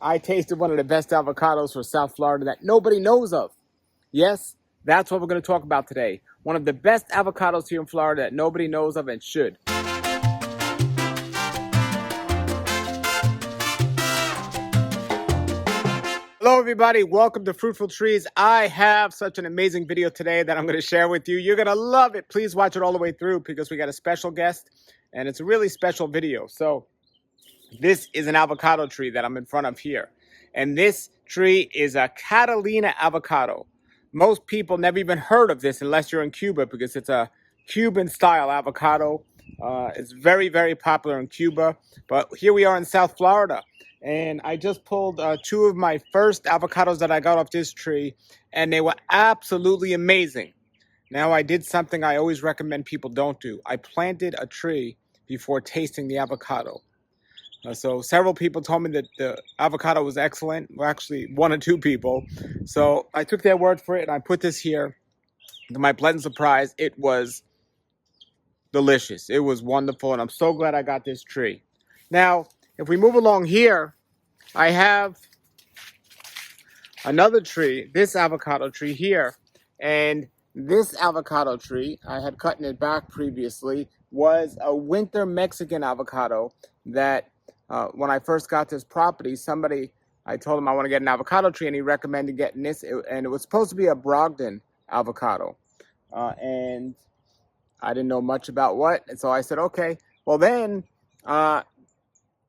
I tasted one of the best avocados for South Florida that nobody knows of. Yes, that's what we're going to talk about today. One of the best avocados here in Florida that nobody knows of and should. Hello everybody, welcome to Fruitful Trees. I have such an amazing video today that I'm going to share with you. You're going to love it. Please watch it all the way through because we got a special guest and it's a really special video. So this is an avocado tree that I'm in front of here. And this tree is a Catalina Avocado. Most people never even heard of this unless you're in Cuba because it's a Cuban style avocado. It's very, very popular in Cuba. But here we are in South Florida. And I just pulled two of my first avocados that I got off this tree. And they were absolutely amazing. Now I did something I always recommend people don't do. I planted a tree before tasting the avocado. So several people told me that the avocado was excellent. Well, actually, one or two people. So I took their word for it, and I put this here. To my pleasant surprise, it was delicious. It was wonderful, and I'm so glad I got this tree. Now, if we move along here, I have another tree, this avocado tree here. And this avocado tree, I had cut it back previously, was a winter Mexican avocado that when I first got this property, I told him I want to get an avocado tree, and he recommended getting this. And it was supposed to be a Brogdon avocado. And I didn't know much about what. And so I said, okay. Well, then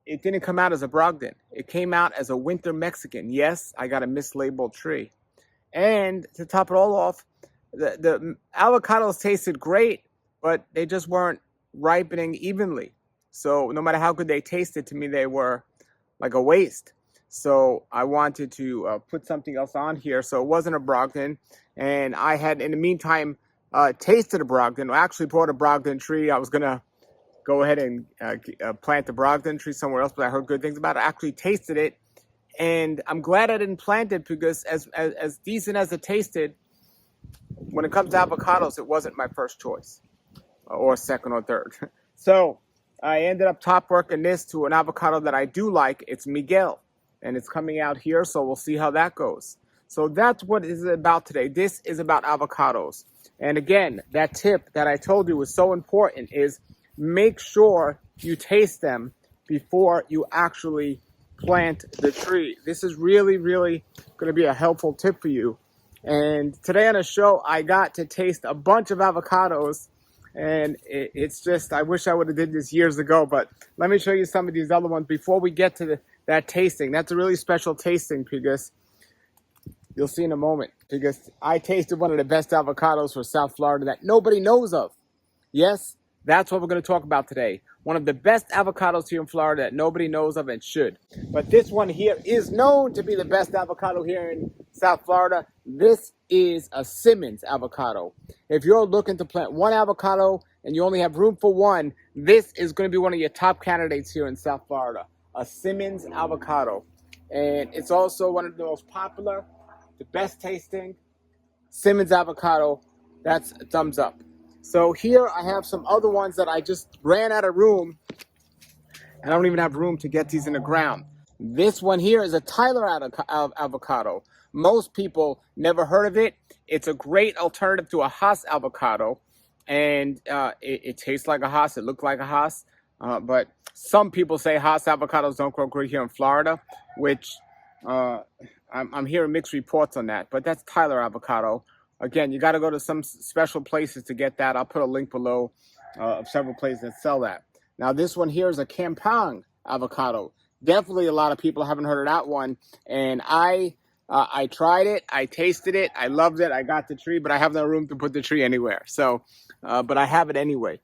it didn't come out as a Brogdon. It came out as a winter Mexican. Yes, I got a mislabeled tree. And to top it all off, the avocados tasted great, but they just weren't ripening evenly. So no matter how good they tasted, to me, they were like a waste. So I wanted to put something else on here. So it wasn't a Brogdon. And I had, in the meantime, tasted a Brogdon. I actually bought a Brogdon tree. I was going to go ahead and plant the Brogdon tree somewhere else, but I heard good things about it. I actually tasted it. And I'm glad I didn't plant it because as decent as it tasted, when it comes to avocados, it wasn't my first choice or second or third. So I ended up top working this to an avocado that I do like. It's Miguel, and it's coming out here, so we'll see how that goes. So that's what it is about today. This is about avocados. And again, that tip that I told you was so important is make sure you taste them before you actually plant the tree. This is really, really going to be a helpful tip for you. And today on the show, I got to taste a bunch of avocados. And it's just, I wish I would have did this years ago, but let me show you some of these other ones before we get to that tasting. That's a really special tasting because you'll see in a moment, because I tasted one of the best avocados for South Florida that nobody knows of. Yes, that's what we're going to talk about today. One of the best avocados here in Florida that nobody knows of and should. But this one here is known to be the best avocado here in South Florida. This is a Simmons Avocado. If you're looking to plant one avocado and you only have room for one, this is going to be one of your top candidates here in South Florida. A Simmons Avocado. And it's also one of the most popular, the best tasting Simmons Avocado. That's a thumbs up. So here I have some other ones that I just ran out of room. And I don't even have room to get these in the ground. This one here is a Tyler Avocado. Most people never heard of it. It's a great alternative to a Hass avocado. And it tastes like a Hass. It looks like a Hass. But some people say Hass avocados don't grow great here in Florida, which I'm hearing mixed reports on that. But that's Tyler Avocado. Again, you got to go to some special places to get that. I'll put a link below of several places that sell that. Now, this one here is a Campang Avocado. Definitely a lot of people haven't heard of that one. And I tried it. I tasted it. I loved it. I got the tree, but I have no room to put the tree anywhere. So, but I have it anyway.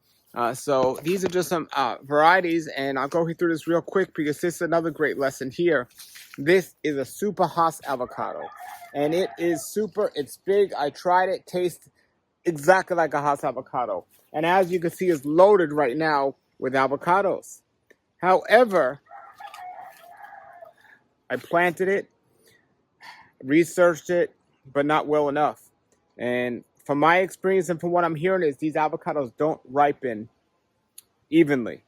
So these are just some varieties, and I'll go through this real quick because this is another great lesson here. This is a Super Hass avocado, and it is super. It's big. I tried it. Tastes exactly like a Hass avocado, and as you can see, it's loaded right now with avocados. However, I planted it, researched it, but not well enough. And from my experience and from what I'm hearing is these avocados don't ripen evenly.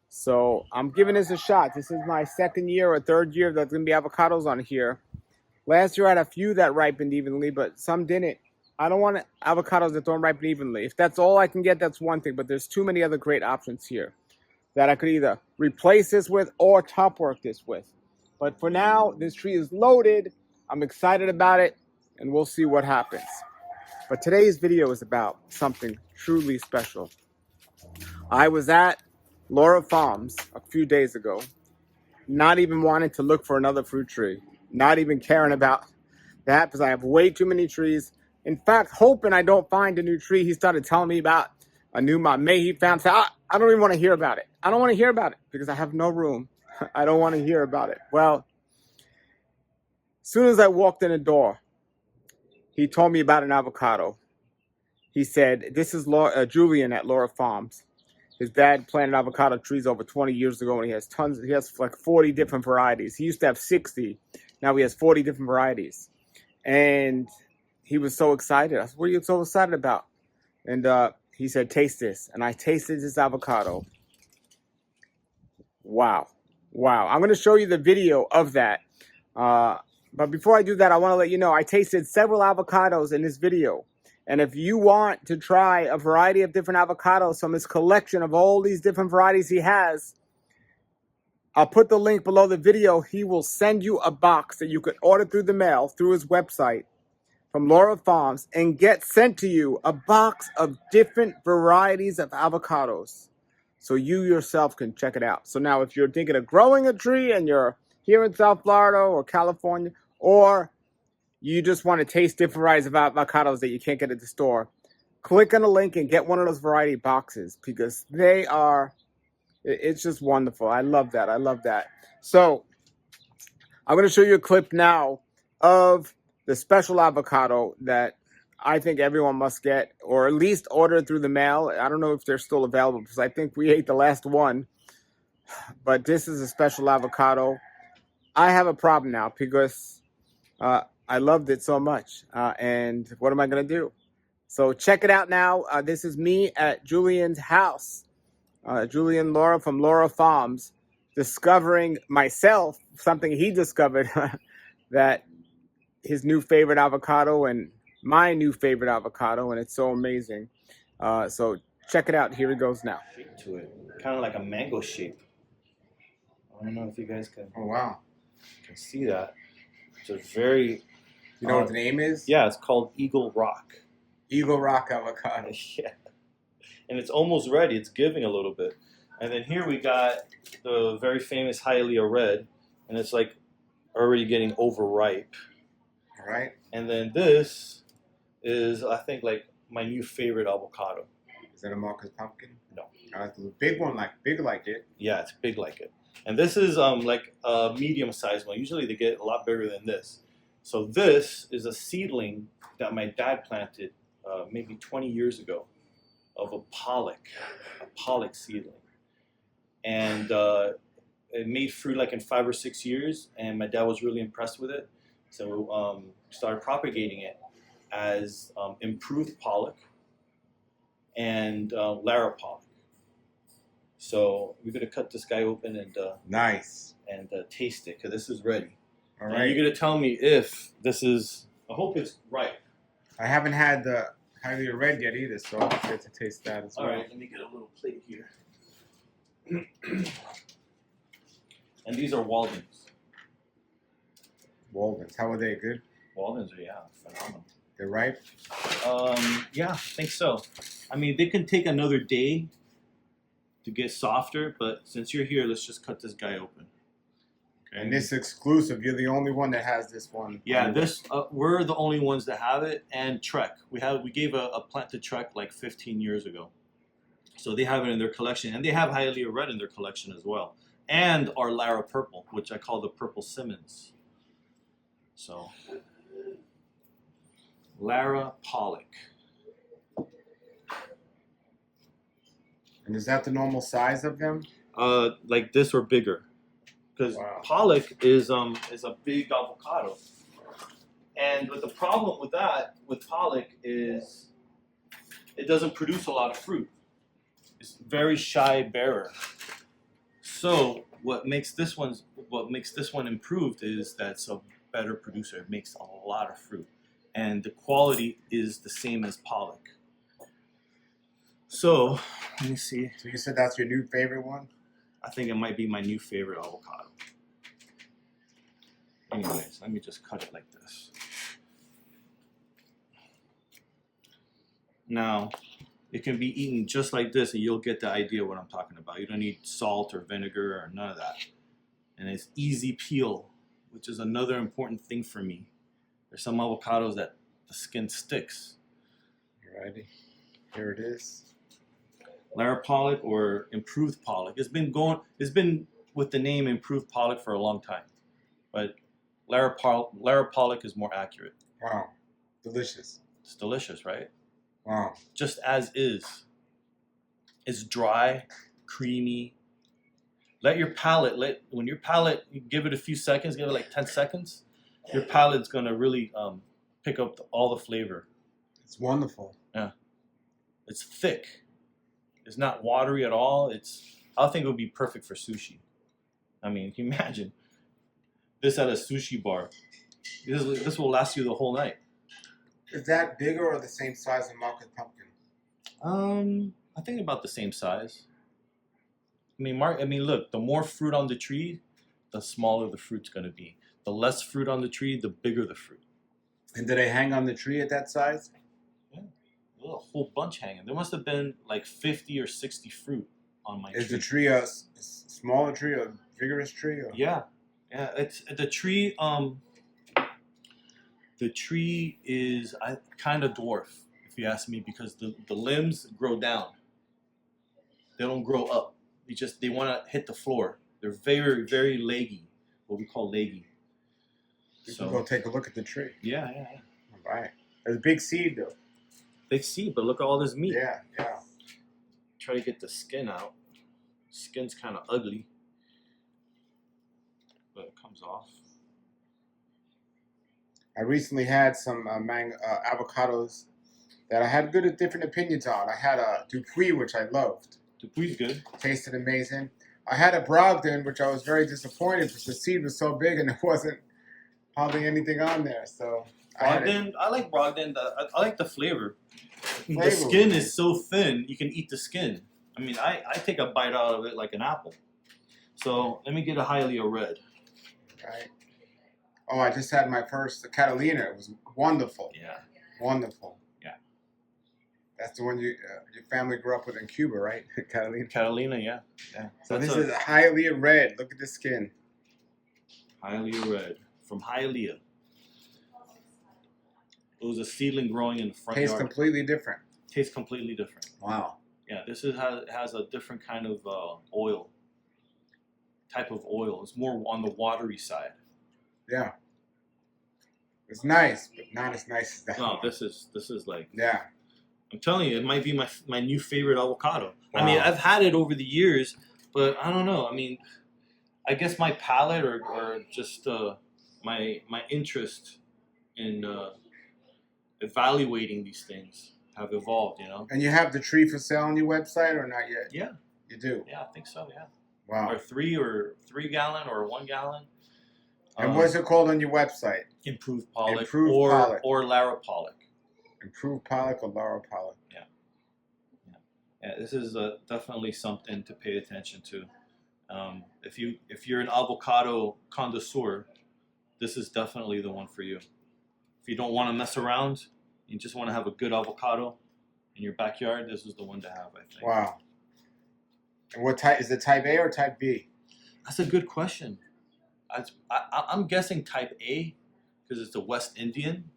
So I'm giving this a shot. This is my second year or third year that's going to be avocados on here. Last year I had a few that ripened evenly, but some didn't. I don't want avocados that don't ripen evenly. If that's all I can get, that's one thing. But there's too many other great options here that I could either replace this with or top work this with. But for now, this tree is loaded. I'm excited about it, and we'll see what happens. But today's video is about something truly special. I was at Lara Farms a few days ago, not even wanting to look for another fruit tree, not even caring about that because I have way too many trees. In fact, hoping I don't find a new tree, he started telling me about a new Mamey he found. So I don't even want to hear about it. I don't want to hear about it because I have no room. I don't want to hear about it. Well, as soon as I walked in the door, he told me about an avocado. He said, this is Julian at Lara Farms. His dad planted avocado trees over 20 years ago, and he has tons. He has like 40 different varieties. He used to have 60. Now he has 40 different varieties. And he was so excited. I said, what are you so excited about? And he said, taste this. And I tasted this avocado. Wow. Wow. I'm going to show you the video of that. But before I do that, I want to let you know I tasted several avocados in this video. And if you want to try a variety of different avocados from his collection of all these different varieties he has, I'll put the link below the video. He will send you a box that you can order through the mail, through his website, from Lara Farms, and get sent to you a box of different varieties of avocados so you yourself can check it out. So now if you're thinking of growing a tree and you're here in South Florida or California, or you just want to taste different varieties of avocados that you can't get at the store, click on the link and get one of those variety boxes because they are, it's just wonderful. I love that. I love that. So I'm going to show you a clip now of the special avocado that I think everyone must get, or at least order through the mail. I don't know if they're still available because I think we ate the last one, but this is a special avocado. I have a problem now because I loved it so much, and what am I going to do? So check it out now. This is me at Julian's house. Julian Lara from Lara Farms, discovering myself something he discovered that his new favorite avocado and my new favorite avocado, and it's so amazing. So check it out. Here it goes now. Shape to it, kind of like a mango shape. I don't know if you guys can. Oh wow! Can see that. It's a very. You know what the name is? Yeah, it's called Eagle Rock. Eagle Rock avocado. Yeah. And it's almost ready. It's giving a little bit. And then here we got the very famous Hialeah Red. And it's like already getting overripe. All right. And then this is, I think, like my new favorite avocado. Is that a Marcus Pumpkin? No. It's a big one, big like it. Yeah, it's big like it. And this is like a medium-sized one. Usually they get a lot bigger than this. So this is a seedling that my dad planted maybe 20 years ago of a pollock seedling. And it made fruit like in 5 or 6 years, and my dad was really impressed with it. So started propagating it as Improved Pollock and Lara Pollock. So we're gonna cut this guy open and nice and taste it because this is ready. All right. And you're gonna tell me if this is. I hope it's ripe. I haven't had the Hialeah Red yet either, so I'll get to taste that as well. All right, let me get a little plate here. And these are Waldens. Waldens, how are they? Good? Waldens are, yeah, phenomenal. They're ripe? Yeah, I think so. I mean, they can take another day to get softer, but since you're here, let's just cut this guy open. Okay. And this is exclusive. You're the only one that has this one. Yeah, this we're the only ones that have it. And Trek, we gave a plant to Trek like 15 years ago, so they have it in their collection, and they have Hialeah Red in their collection as well, and our Lara Purple, which I call the Purple Simmons. So Lara Pollock. And is that the normal size of them? Like this or bigger. Because wow. Pollock is a big avocado. But the problem with that, with Pollock, is it doesn't produce a lot of fruit. It's very shy bearer. So what makes this one improved is that it's a better producer. It makes a lot of fruit, and the quality is the same as Pollock. So let me see. So you said that's your new favorite one? I think it might be my new favorite avocado. Anyways, let me just cut it like this. Now, it can be eaten just like this, and you'll get the idea what I'm talking about. You don't need salt or vinegar or none of that. And it's easy peel, which is another important thing for me. There's some avocados that the skin sticks. Alrighty, here it is. Lara Pollock or Improved Pollock. It's been with the name Improved Pollock for a long time, but Lara Pollock is more accurate. Wow, delicious. It's delicious, right? Wow. Just as is. It's dry, creamy. When your palate, you give it a few seconds, give it like 10 seconds, your palate's gonna really pick up all the flavor. It's wonderful. Yeah. It's thick. It's not watery at all. I think it would be perfect for sushi. I mean, can you imagine this at a sushi bar? This will last you the whole night. Is that bigger or the same size as market pumpkin? I think about the same size. I mean, look, the more fruit on the tree, the smaller the fruit's gonna be. The less fruit on the tree, the bigger the fruit. And do they hang on the tree at that size? Yeah, a whole bunch hanging. There must have been like 50 or 60 fruit on my tree. Is the tree a smaller tree or vigorous tree? Or? Yeah. It's the tree. The tree is kind of dwarf, if you ask me, because the limbs grow down. They don't grow up. They want to hit the floor. They're very, very leggy, what we call leggy. So go take a look at the tree. Yeah. All right. There's a big seed though. Big seed, but look at all this meat. Yeah. Try to get the skin out. Skin's kind of ugly, but it comes off. I recently had some avocados that I had different opinions on. I had a Dupuis, which I loved. Dupuis good. Tasted amazing. I had a Brogdon, which I was very disappointed because the seed was so big and there wasn't hardly anything on there. So Brogdon, I like Brogdon. I like the flavor. The skin is so thin, you can eat the skin. I mean, I take a bite out of it like an apple. So let me get a Hylia red. Right. Oh, I just had my first Catalina. It was wonderful. Yeah. Wonderful. Yeah. That's the one your family grew up with in Cuba, right? Catalina. Catalina, yeah. So this is a Hylia red. Look at the skin. Hylia red from Hylia. It was a seedling growing in the front yard. Tastes completely different. Tastes completely different. Wow. Yeah, this has a different kind of oil. Type of oil. It's more on the watery side. Yeah. It's nice, but not as nice as that. No, this is like. Yeah. I'm telling you, it might be my new favorite avocado. Wow. I mean, I've had it over the years, but I don't know. I mean, I guess my palate or just my interest in evaluating these things have evolved, you know. And you have the tree for sale on your website or not yet? Yeah. You do? Yeah, I think so, yeah. Wow. Or 3 gallon or 1 gallon. And what is it called on your website? Improved Pollock. Improved Pollock. Or Lara Pollock. Improved Pollock or Lara Pollock. Yeah, this is definitely something to pay attention to. If you're an avocado connoisseur, this is definitely the one for you. If you don't want to mess around, you just want to have a good avocado in your backyard, this is the one to have, I think. Wow. And what type is it? Type A or Type B? That's a good question. I'm guessing Type A because it's a West Indian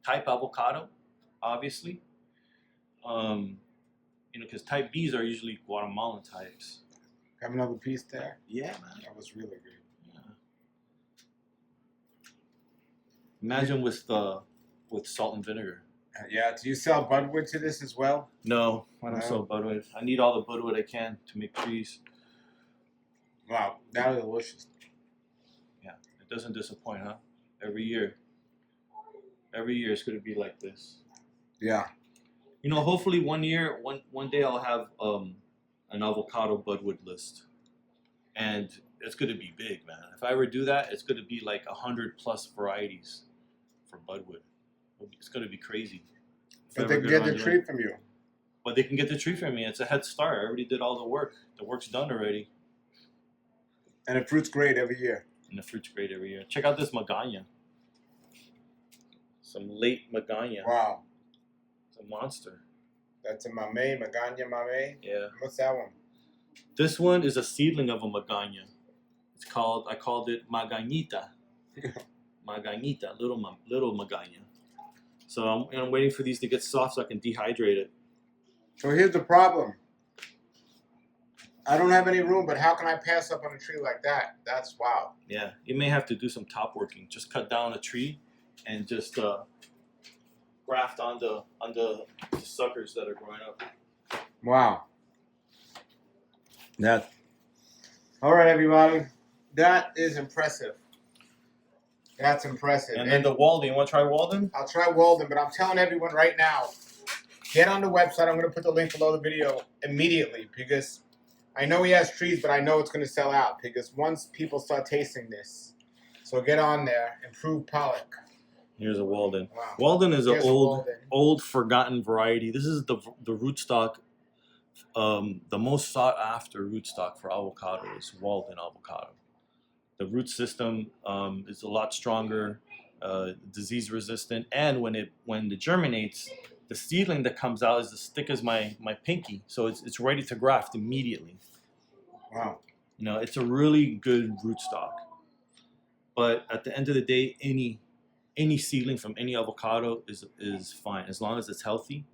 type avocado, obviously. Because Type Bs are usually Guatemalan types. Have another piece there? Yeah, man. That was really good. Yeah. Imagine with salt and vinegar. Yeah. Do you sell budwood to this as well? No, I don't sell budwood. I need all the budwood I can to make trees. Wow, that is delicious. Yeah, it doesn't disappoint, huh? Every year it's going to be like this. Yeah. Hopefully one day I'll have an avocado budwood list. and it's going to be big, man. If I ever do that, it's going to be like 100+ varieties for budwood. It's going to be crazy. But they can get the tree from you. But they can get the tree from me. It's a head start. I already did all the work. The work's done already. And the fruit's great every year. Check out this Magana. Some late Magana. Wow. It's a monster. That's a Magana Mame? Yeah. What's that one? This one is a seedling of a Magana. I called it Maganita. Maganita, little Magana. So I'm waiting for these to get soft so I can dehydrate it. So here's the problem. I don't have any room, but how can I pass up on a tree like that? That's wow. Yeah, you may have to do some top working. Just cut down a tree and just graft on the suckers that are growing up. Wow. All right, everybody. That is impressive. That's impressive. And then the Walden. You want to try Walden? I'll try Walden, but I'm telling everyone right now, get on the website. I'm going to put the link below the video immediately because I know he has trees, but I know it's going to sell out because once people start tasting this. So get on there. Improved Pollock. Here's a Walden. Wow. Walden is an old forgotten variety. This is the rootstock. The most sought after rootstock for avocado is Walden avocado. The root system is a lot stronger, disease resistant, and when it germinates, the seedling that comes out is as thick as my pinky, so it's ready to graft immediately. Wow. You know, it's a really good rootstock. But at the end of the day, any seedling from any avocado is fine as long as it's healthy.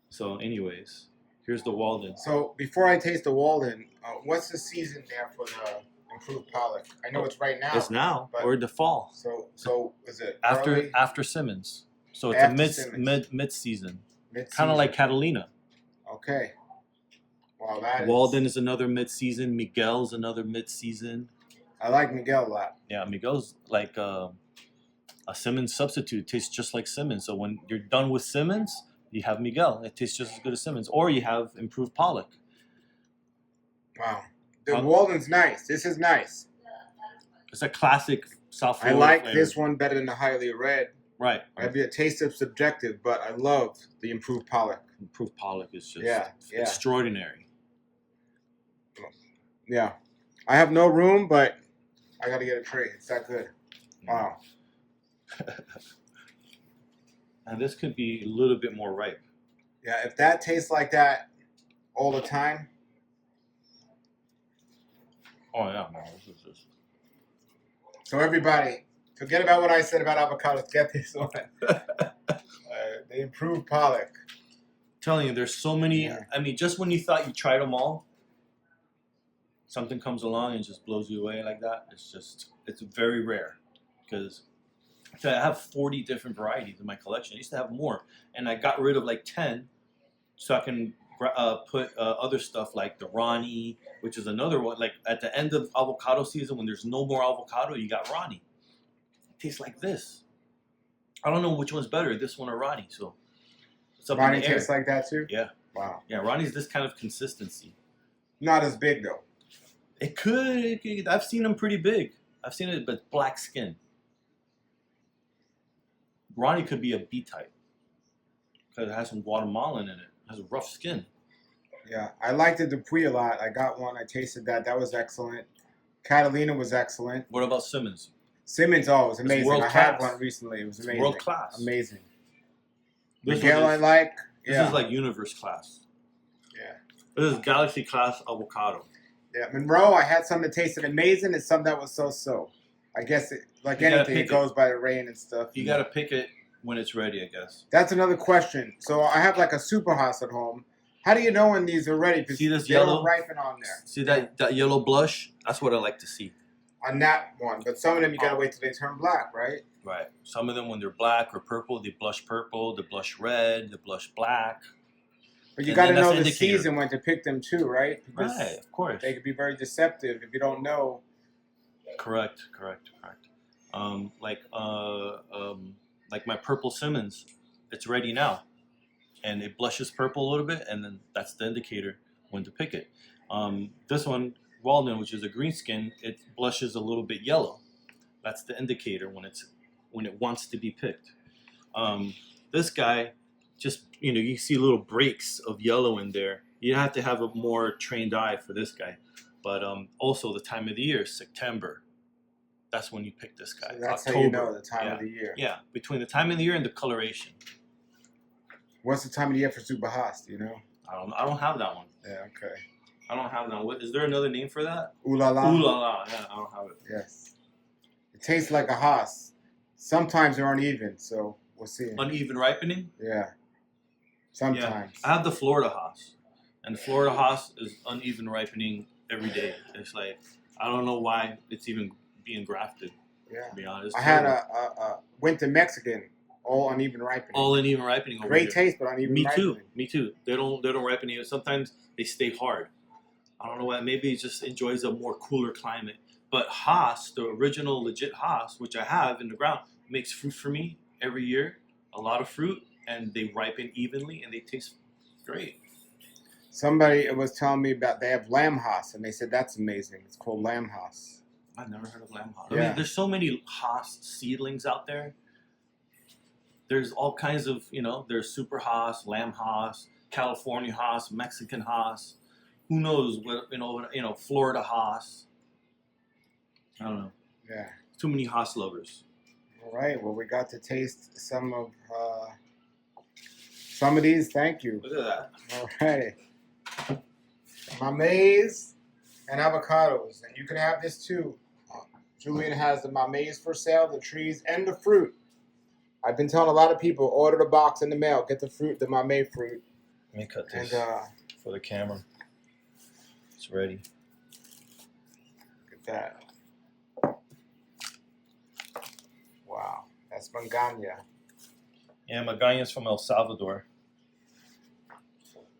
So, anyways, here's the Walden. So before I taste the Walden, what's the season there for the Improved Pollock? I know it's right now. It's now or the fall. So is it after Simmons? So it's a mid season. Kind of like Catalina. Okay. Wow, Walden is another mid season. Miguel's another mid season. I like Miguel a lot. Yeah, Miguel's like a Simmons substitute. It tastes just like Simmons. So when you're done with Simmons, you have Miguel. It tastes just as good as Simmons. Or you have Improved Pollock. Wow. The Walden's nice. This is nice. It's a classic South Florida I like flavor. this one better than the highly red. Right. Maybe a taste of subjective, but I love the Improved Pollock. Improved Pollock is just extraordinary. Yeah. I have no room, but I got to get a tray. It's that good. Wow. And this could be a little bit more ripe. Yeah, if that tastes like that all the time. Oh, yeah, man. This is just... So everybody, forget about what I said about avocados. Get this one. The Improved Pollock. I'm telling you, there's so many. Yeah. I mean, just when you thought you tried them all, something comes along and just blows you away like that. It's very rare because I have 40 different varieties in my collection. I used to have more, and I got rid of like 10 so I can put other stuff like the Ronnie, which is another one. Like at the end of avocado season, when there's no more avocado, you got Ronnie. It tastes like this. I don't know which one's better, this one or Ronnie. So it's up Ronnie in the air. tastes like that too? Yeah. Wow. Yeah, Ronnie's this kind of consistency. Not as big though. It could. I've seen them pretty big. I've seen it, but black skin. Ronnie could be a B type because it has some Guatemalan in it. It has a rough skin. Yeah, I liked the Dupuy a lot. I got one. I tasted that. That was excellent. Catalina was excellent. What about Simmons? Simmons, oh, it was amazing. I had one recently. It was amazing. World class. Amazing. This Miguel, I like. This is like universe class. Yeah. This is galaxy class avocado. Yeah, Monroe, I had some that tasted amazing and some that was so-so. I guess, like anything, it goes by the rain and stuff. You got to pick it when it's ready, I guess. That's another question. So I have like a super house at home. How do you know when these are ready? See this yellow? Ripen on there. See that yellow blush? That's what I like to see. On that one. But some of them you got to wait till they turn black, right? Right. Some of them, when they're black or purple, they blush purple, they blush red, they blush black. But you got to know the season when to pick them too, right? Because right, of course. They could be very deceptive if you don't know. Correct. Like my purple Simmons, it's ready now. And it blushes purple a little bit, and then that's the indicator when to pick it. This one, walnut, which is a green skin, it blushes a little bit yellow. That's the indicator when it wants to be picked. This guy, just you see little breaks of yellow in there. You have to have a more trained eye for this guy. But also the time of the year, September. That's when you pick this guy. So that's October. how you know the time of the year. Yeah, between the time of the year and the coloration. What's the time of the year for Super Haas? Do you know? I don't have that one. Yeah. Okay. I don't have that. Is there another name for that? Ooh la la. Ooh la la. Yeah, I don't have it. Yes. It tastes like a Haas. Sometimes they're uneven, so we'll see. Uneven ripening? Yeah. Sometimes. Yeah. I have the Florida Haas. And the Florida Haas is uneven ripening every day. It's like, I don't know why it's even being grafted, yeah. to be honest. I had a winter Mexican, all uneven ripening. All uneven ripening over Great here. taste, but uneven ripening. Me too. They don't ripen even. Sometimes they stay hard. I don't know why. Maybe it just enjoys a more cooler climate. But Haas, the original legit Haas, which I have in the ground, makes fruit for me every year. A lot of fruit, and they ripen evenly, and they taste great. Somebody was telling me about they have lamb Haas, and they said that's amazing. It's called lamb Haas. I've never heard of lamb Haas. Yeah. I mean, there's so many Haas seedlings out there. There's all kinds of, there's Super Haas, lamb Haas, California Haas, Mexican Haas. Who knows what, Florida Haas. I don't know. Yeah. Too many Haas lovers. All right. Well, we got to taste some of these. Thank you. Look at that. All right. Mamets and avocados. And you can have this too. Julian has the mamets for sale, the trees, and the fruit. I've been telling a lot of people, order the box in the mail. Get the fruit, the mamey fruit. Let me cut this for the camera. It's ready. Look at that. Wow. That's Mangania. Yeah, Magallanes from El Salvador.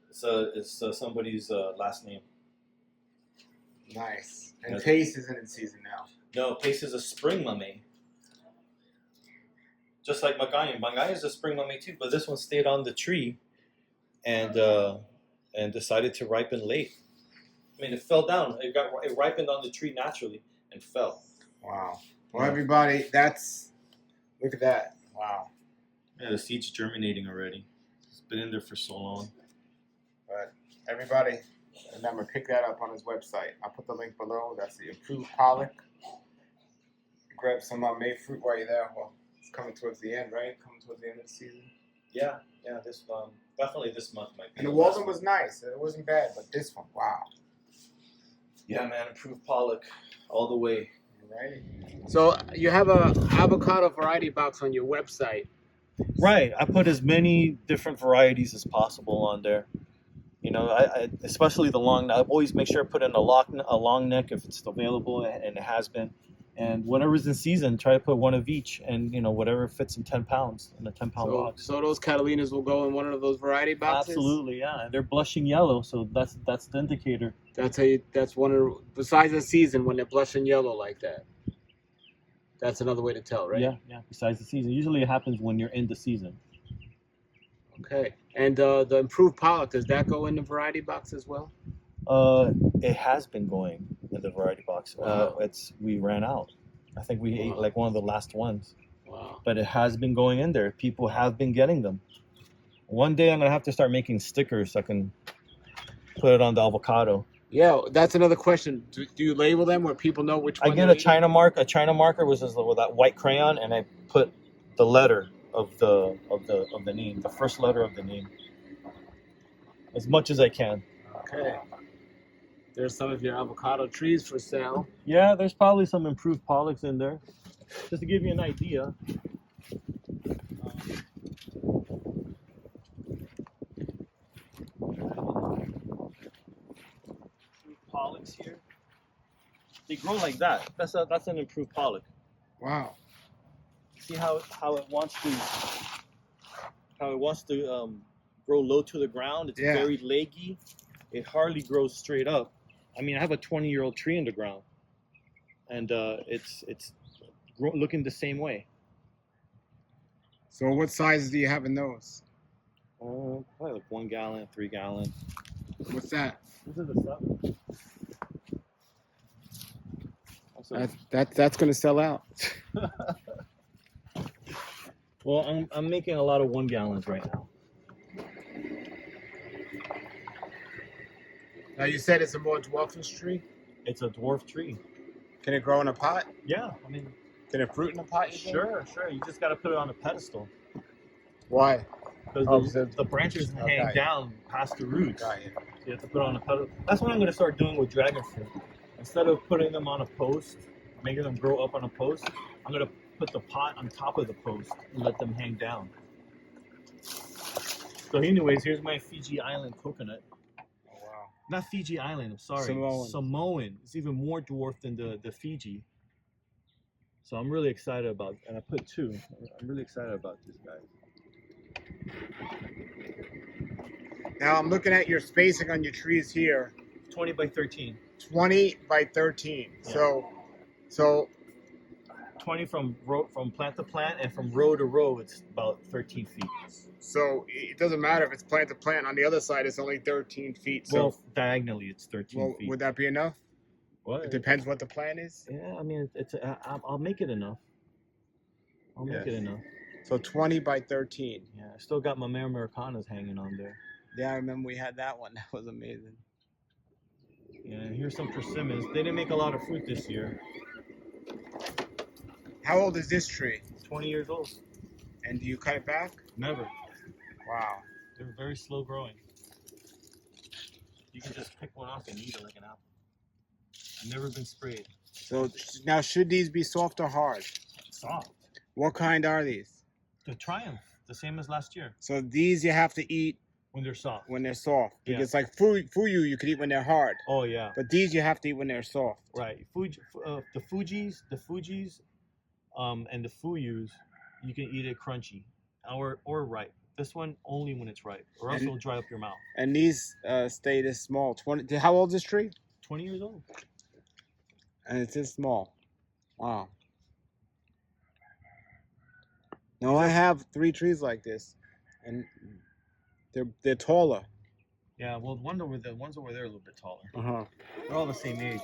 It's somebody's last name. Nice. And Pace isn't in season now. No, Pace is a spring mamey. Just like Magallanes. Magallanes is a spring mamey too, but this one stayed on the tree and decided to ripen late. I mean, it fell down. It ripened on the tree naturally and fell. Wow. Well, everybody, look at that. Wow. Yeah, the seed's germinating already. It's been in there for so long. But everybody, remember, pick that up on his website. I'll put the link below. That's the Improved Pollock. Grab some May fruit while you're there. Well, it's coming towards the end, right? Coming towards the end of the season. Yeah. This definitely this month might be. And the Walden was nice. It wasn't bad, but this one, wow. Yeah, man, Improved Pollock all the way. Right. So you have a avocado variety box on your website. Right. I put as many different varieties as possible on there. I especially the long neck. I always make sure I put in a long neck if it's available, and it has been. And whatever's in season, try to put one of each, and whatever fits in 10 pounds in a 10-pound box. So those Catalinas will go in one of those variety boxes. Absolutely, yeah. And they're blushing yellow, so that's the indicator. That's one of besides the season when they're blushing yellow like that. That's another way to tell, right? Yeah. Besides the season, usually it happens when you're in the season. Okay. And the Improved Pollock, does that go in the variety box as well? It has been going in the variety box. Wow. We ran out. I think we ate like one of the last ones. Wow. But it has been going in there. People have been getting them. One day I'm gonna have to start making stickers so I can put it on the avocado. Yeah, that's another question. Do you label them where people know which one? I get a China marker was just with that white crayon, and I put the letter of the name, the first letter of the name, as much as I can. Okay. There's some of your avocado trees for sale. Yeah, there's probably some Improved Pollocks in there, just to give you an idea. Pollocks here. They grow like that. That's an Improved Pollock. Wow. See how it wants to grow low to the ground. It's very leggy. It hardly grows straight up. I mean, I have a 20-year-old tree in the ground, and it's looking the same way. So what sizes do you have in those? Probably like 1 gallon, 3 gallon. What's that? This is the 7. So That's going to sell out. well, I'm making a lot of 1 gallons right now. Now you said it's a more dwarfish tree. It's a dwarf tree. Can it grow in a pot? Yeah, I mean, Can it fruit in a pot? You think? sure. You just got to put it on a pedestal Why? because the branches hang down past the roots. Got you. So you have to put it on a pedestal. That's what I'm going to start doing with dragon fruit. Instead of putting them on a post, making them grow up on a post, I'm going to put the pot on top of the post and let them hang down. So anyways, here's my Fiji Island coconut. Oh, wow. Not Fiji Island, I'm sorry. Samoan. It's even more dwarfed than the Fiji. So I'm really excited about, and I put 2. I'm really excited about this, guys. Now I'm looking at your spacing on your trees here. 20 by 13. 20 by 13. Yeah. So 20 from plant to plant, and from row to row, it's about 13 feet. So it doesn't matter if it's plant to plant. On the other side, it's only 13 feet. So, well, diagonally, it's 13 feet. Would that be enough? What? It depends what the plan is. Yeah, I mean, I'll make it enough. I'll make it enough. So 20 by 13. Yeah, I still got my Americanas hanging on there. Yeah, I remember we had that one. That was amazing. Yeah, and here's some persimmons. They didn't make a lot of fruit this year. How old is this tree? 20 years old. And do you cut it back? Never. Wow. They're very slow growing. You can just pick one off and eat it like an apple. Never been sprayed. So now, should these be soft or hard? Soft. What kind are these? The Triumph, the same as last year. So these you have to eat when they're soft. When they're soft, Yeah. because like fuyu you could eat when they're hard. Oh yeah. But these you have to eat when they're soft. Right. The Fujis, and the Fuyus, you can eat it crunchy, or ripe. This one only when it's ripe, or else it'll dry up your mouth. And these stay this small. 20. How old is this tree? 20 years old. And it's this small. Wow. No, I have 3 trees like this, and they're taller. Yeah, well, the ones over there are a little bit taller. They're all the same age.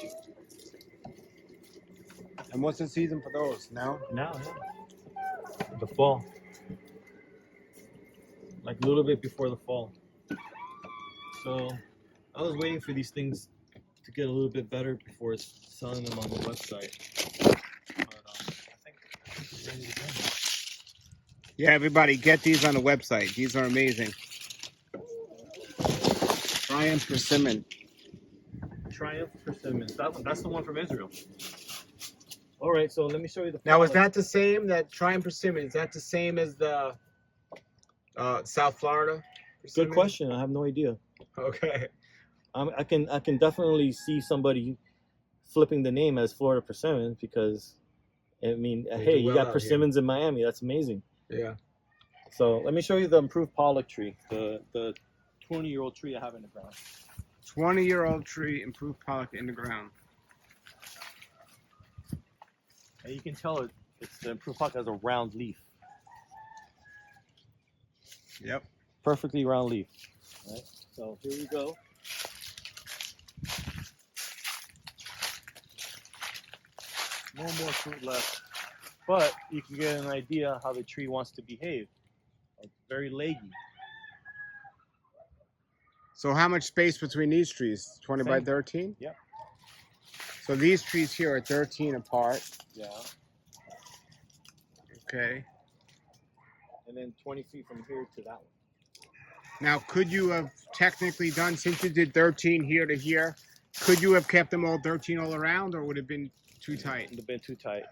And what's the season for those now? Now, yeah. The fall. Like a little bit before the fall. So I was waiting for these things to get a little bit better before selling them on the website. But I think it's ready to go. Yeah, everybody, get these on the website. These are amazing. Triumph Persimmon. Triumph Persimmons. That's the one from Israel. All right, so let me show you the. Now, is that the same? That Triumph Persimmon, is that the same as the South Florida persimmon? Good question. I have no idea. Okay. I can definitely see somebody flipping the name as Florida Persimmons because, I mean, hey, you got persimmons in Miami. That's amazing. Yeah. So let me show you the Improved Pollock tree, the 20-year-old tree I have in the ground. 20-year-old tree, Improved Pollock in the ground. And you can tell it's the Improved Pollock has a round leaf. Yep. Perfectly round leaf. All right. So here we go. No more fruit left, but you can get an idea how the tree wants to behave. It's very leggy. So how much space between these trees? 20 by 13? Yeah. So these trees here are 13 apart. Yeah. Okay. And then 20 feet from here to that one. Now, could you have technically done, since you did 13 here to here, could you have kept them all 13 all around, or would it have been too tight? It would have been too tight.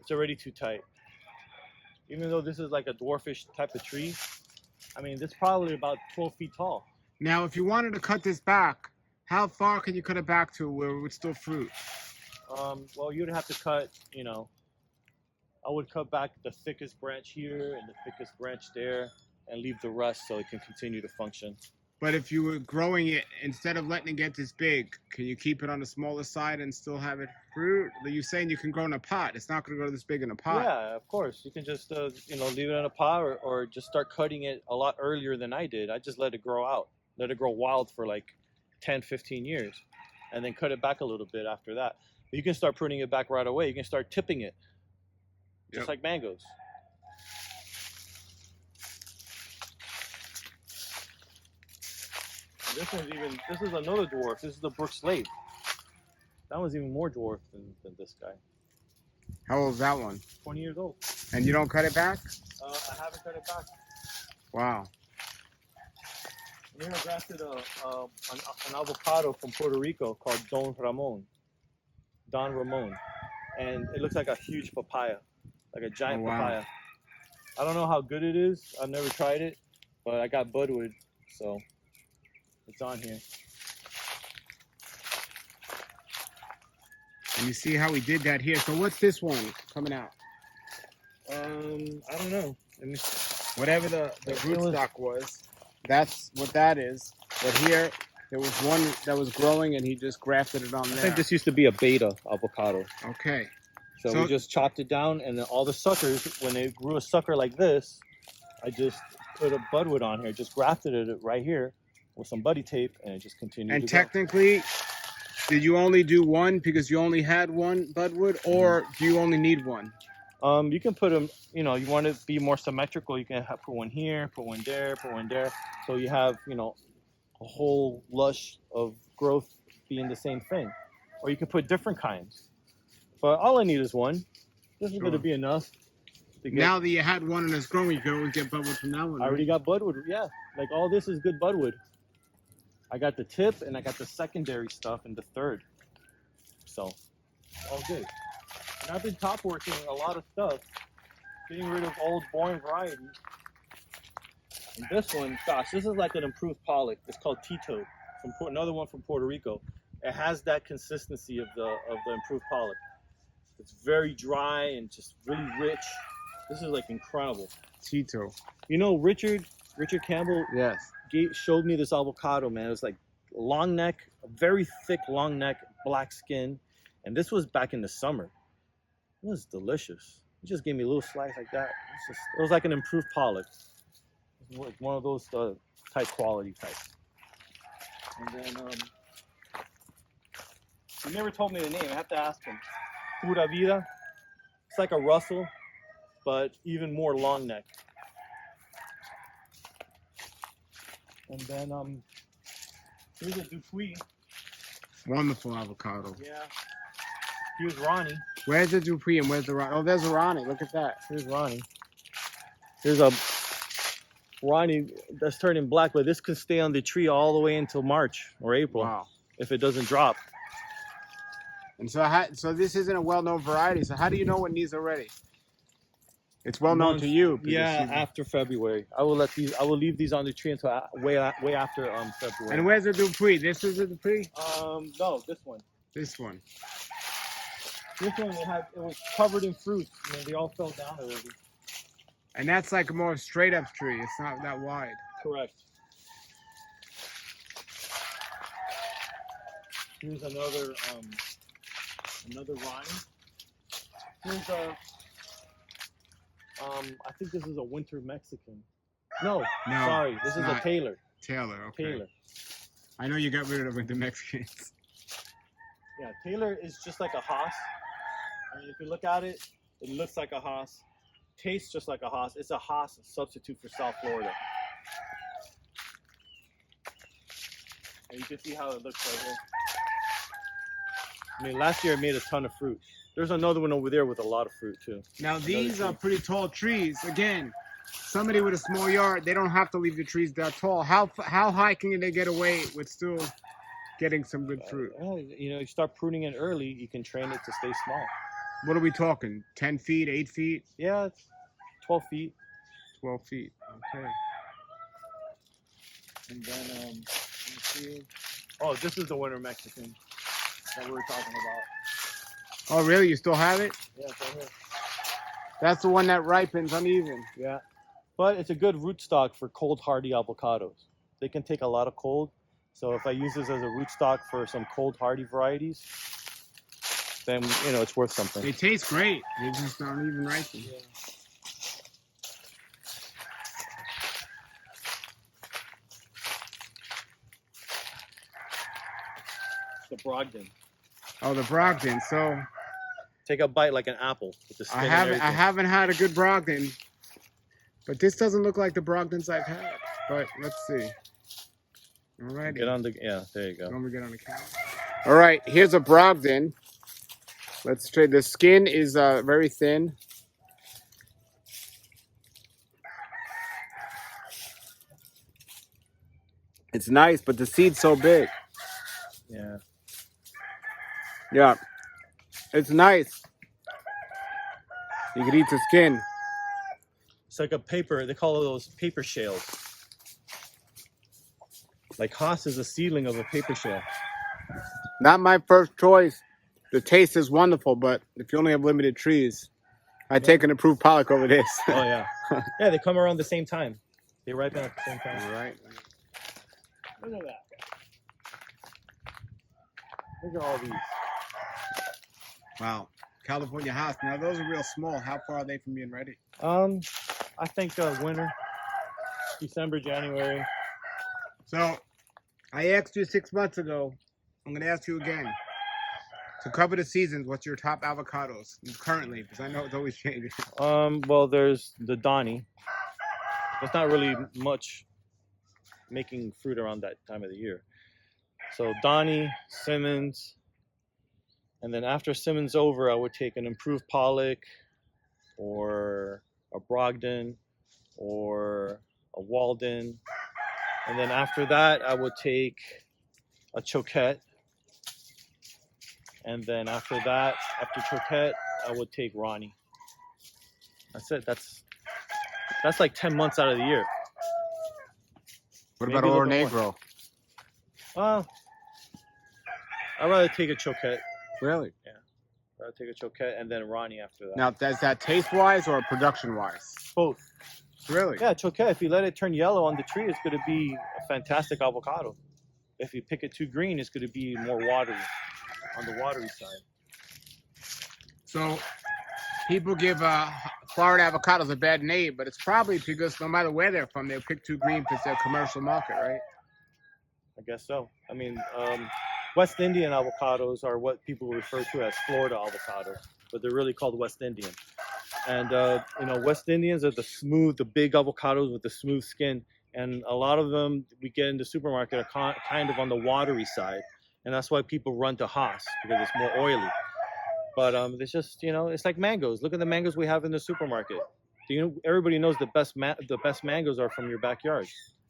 It's already too tight. Even though this is like a dwarfish type of tree, I mean, this is probably about 12 feet tall. Now, if you wanted to cut this back, how far can you cut it back to where it would still fruit? Well, you'd have to cut, I would cut back the thickest branch here and the thickest branch there and leave the rest so it can continue to function. But if you were growing it, instead of letting it get this big, can you keep it on the smaller side and still have it fruit? You're saying you can grow in a pot. It's not going to grow this big in a pot. Yeah, of course. You can just, leave it in a pot or just start cutting it a lot earlier than I did. I just let it grow out. Let it grow wild for like 10, 15 years and then cut it back a little bit after that. You can start pruning it back right away. You can start tipping it, just Yep. like mangoes. This is another dwarf. This is the Brook Slate. That one's even more dwarf than this guy. How old is that one? 20 years old. And you don't cut it back? I haven't cut it back. Wow. We have grafted an avocado from Puerto Rico called Don Ramon. And it looks like a huge papaya, like a giant papaya. I don't know how good it is. I've never tried it, but I got budwood, so it's on here. And you see how we did that here. So what's this one coming out? I don't know. Whatever the rootstock was, that's what that is. But here, there was one that was growing and he just grafted it on there. I think this used to be a beta avocado. Okay. So we just chopped it down, and then all the suckers, when they grew a sucker like this, I just put a budwood on here, just grafted it right here with some buddy tape, and it just continued And to technically, did you only do one because you only had one budwood, or do you only need one? You can put them, you want to be more symmetrical, you can put one here, put one there, put one there. So you have, a whole lush of growth being the same thing. Or you can put different kinds. But all I need is one. This is going to be enough. Now that you had one and it's growing, you can always get budwood from that one. I already got budwood, yeah. Like all this is good budwood. I got the tip and I got the secondary stuff in the third. So, all good. And I've been top working a lot of stuff, getting rid of old boring varieties. And this one, gosh, this is like an improved pollock. It's called Tito, another one from Puerto Rico. It has that consistency of the improved pollock. It's very dry and just really rich. This is like incredible. Tito. Richard Campbell. Yes. Showed me this avocado, man. It was like long neck, very thick long neck, black skin, and this was back in the summer. It was delicious. He just gave me a little slice like that. It was like an improved pollock. It was one of those type quality types. And then he never told me the name. I have to ask him. Pura Vida. It's like a Russell, but even more long neck. And then here's a Dupuy. Wonderful avocado. Yeah. Here's Ronnie. Where's the Dupuy and where's the Ronnie? Oh, there's a Ronnie. Look at that. Here's Ronnie. Here's a Ronnie that's turning black, but this could stay on the tree all the way until March or April. Wow. If it doesn't drop. And so this isn't a well-known variety. So how do you know when these are ready? It's well known to you. Yeah, after February. I will leave these on the tree until way after February. And where's the Dupuy? This is the Dupuy? No, this one. This one. This one it was covered in fruit. They all fell down already. And that's like a more straight up tree. It's not that wide. Correct. Here's another Ronnie. Here's I think this is a winter Mexican. No, sorry, this is a Taylor. Taylor, okay. Taylor. I know you got rid of the Mexicans. Yeah, Taylor is just like a Haas. I mean, if you look at it, it looks like a Haas. Tastes just like a Haas. It's a Haas substitute for South Florida. And you can see how it looks right here. I mean, last year it made a ton of fruit. There's another one over there with a lot of fruit too. Now these are pretty tall trees. Again, somebody with a small yard, they don't have to leave the trees that tall. How high can they get away with still getting some good fruit? You start pruning it early, you can train it to stay small. What are we talking? 10 feet, 8 feet? Yeah, it's 12 feet. 12 feet, okay. And then, let me see. Oh, this is the winter Mexican that we were talking about. Oh, really? You still have it? Yeah, it's right here. That's the one that ripens uneven. Yeah. But it's a good rootstock for cold hardy avocados. They can take a lot of cold. So if I use this as a rootstock for some cold hardy varieties, then, it's worth something. They taste great. They just aren't even ripened. Yeah. The Brogdon. Oh, the Brogdon. So Take a bite like an apple with the skin I and haven't everything. had a good Brogdon, but this doesn't look like the Brogdons I've had. But let's see. Alrighty. Get on the, yeah, there you go. When we get on the camera. All right, here's a Brogdon. Let's try. The skin is very thin. It's nice, but the seed's so big. Yeah. Yeah, it's nice. You could eat the skin. It's like a paper, they call those paper shales. Like Haas is a seedling of a paper shale. Not my first choice. The taste is wonderful, but if you only have limited trees, I take an Improved Pollock over this. Oh yeah. Yeah, they come around the same time. They ripen at the same time. All right. Look at that. Look at all these. Wow. California Haas. Now those are real small. How far are they from being ready? I think winter, December, January. So, I asked you 6 months ago. I'm going to ask you again. To cover the seasons, what's your top avocados currently? Because I know it's always changing. Well, there's the Donny. There's not really much making fruit around that time of the year. So Donny, Simmons, and then after Simmons over, I would take an Improved Pollock, or a Brogdon, or a Walden, and then after that, I would take a Choquette. And then after that, after Choquette, I would take Ronnie. That's it. That's like 10 months out of the year. What Maybe about Oro Negro? I'd rather take a Choquette. Really? Yeah. I'd rather take a Choquette and then Ronnie after that. Now, is that taste-wise or production-wise? Both. Really? Yeah, Choquette, if you let it turn yellow on the tree, it's going to be a fantastic avocado. If you pick it too green, it's going to be more watery, on the watery side. So, people give Florida avocados a bad name, but it's probably because no matter where they're from, they'll pick too green because they're commercial market, right? I guess so. I mean, West Indian avocados are what people refer to as Florida avocados, but they're really called West Indian. And, West Indians are the big avocados with the smooth skin. And a lot of them we get in the supermarket are kind of on the watery side. And that's why people run to Haas, because it's more oily. But it's just, it's like mangoes. Look at the mangoes we have in the supermarket. Everybody knows the best mangoes are from your backyard.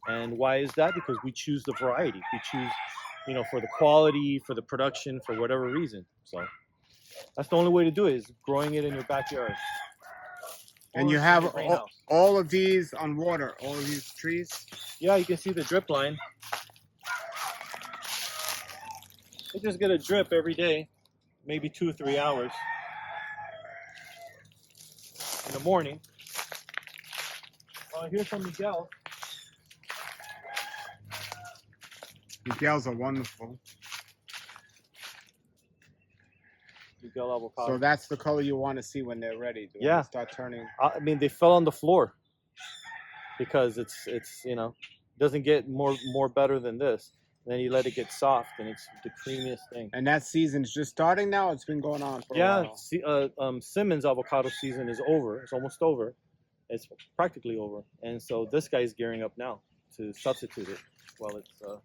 And why is that? Because we choose the variety. We choose, for the quality, for the production, for whatever reason. So that's the only way to do it, is growing it in your backyard. And you have all of these on water, all of these trees? Yeah, you can see the drip line. They just get a drip every day, maybe 2 or 3 hours in the morning. Here's some Miguel. Miguel's are wonderful. Miguel avocado. So that's the color you want to see when they're ready. Yeah. They start turning. I mean, they fell on the floor because it's doesn't get more better than this. And then you let it get soft, and it's the creamiest thing. And that season's just starting now? It's been going on for a while. Yeah, Simmons avocado season is over. It's almost over. It's practically over. And so this guy's gearing up now to substitute it while it's gone.